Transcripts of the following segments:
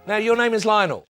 Now, your name is Lionel.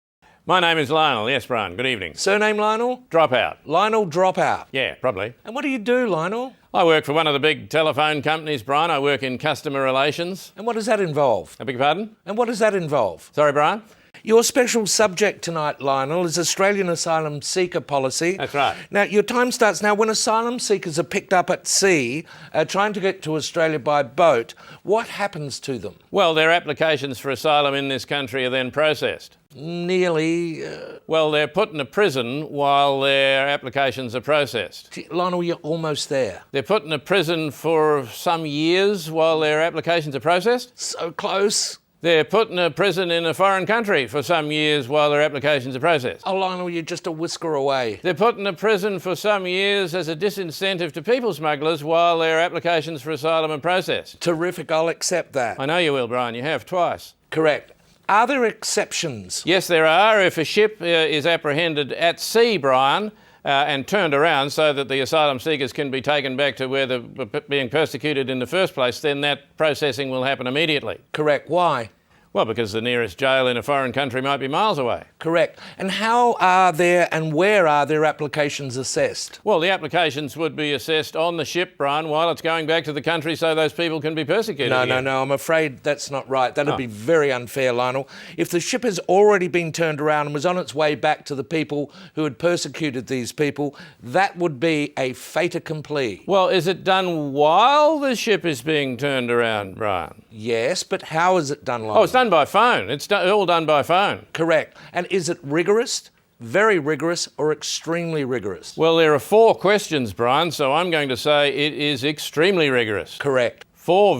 My name is Lionel, yes, Brian. Good evening. Surname Lionel? Dropout. Lionel Dropout. Yeah, probably. And what do you do, Lionel? I work for one of the big telephone companies, Brian. I work in customer relations. And what does that involve? I beg your pardon? And what does that involve? Sorry, Brian? Your special subject tonight, Lionel, is Australian asylum seeker policy. That's right. Now, your time starts now. When asylum seekers are picked up at sea, trying to get to Australia by boat, what happens to them? Well, their applications for asylum in this country are then processed. Nearly. Well, they're put in a prison while their applications are processed. Lionel, you're almost there. They're put in a prison for some years while their applications are processed. So close. They're put in a prison in a foreign country for some years while their applications are processed. Oh, Lionel, you're just a whisker away. They're put in a prison for some years as a disincentive to people smugglers while their applications for asylum are processed. Terrific, I'll accept that. I know you will, Brian. You have twice. Correct. Are there exceptions? Yes, there are. If a ship is apprehended at sea, Brian, and turned around so that the asylum seekers can be taken back to where they're being persecuted in the first place, then that processing will happen immediately. Correct. Why? Well, because the nearest jail in a foreign country might be miles away. Correct. And how are there and where are their applications assessed? Well, the applications would be assessed on the ship, Brian, while it's going back to the country so those people can be persecuted again. No, I'm afraid that's not right. That'd be very unfair, Lionel. If the ship has already been turned around and was on its way back to the people who had persecuted these people, that would be a fait accompli. Well, is it done while the ship is being turned around, Brian? Yes, but how is it done, Lionel? Oh, it's done by phone. It's all done by phone. Correct. And is it rigorous, very rigorous, or extremely rigorous? Well, there are 4 questions, Brian, so I'm going to say it is extremely rigorous. Correct. 4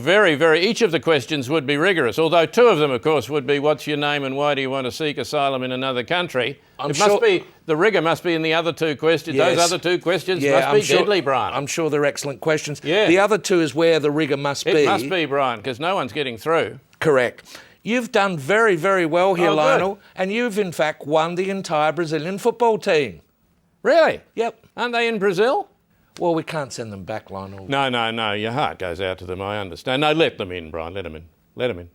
each of the questions would be rigorous, although 2 of them, of course, would be what's your name and why do you want to seek asylum in another country? The rigour must be in the other 2 questions. Yes. Those other 2 questions must be deadly, Brian. I'm sure they're excellent questions. Yeah. The other 2 is where the rigour must be. It must be, Brian, because no one's getting through. Correct. You've done very, very well here, Lionel, good. and you've in fact won the entire Brazilian football team. Really? Yep. Aren't they in Brazil? Well, we can't send them back, Lionel. No. Your heart goes out to them, I understand. No, let them in, Brian. Let them in.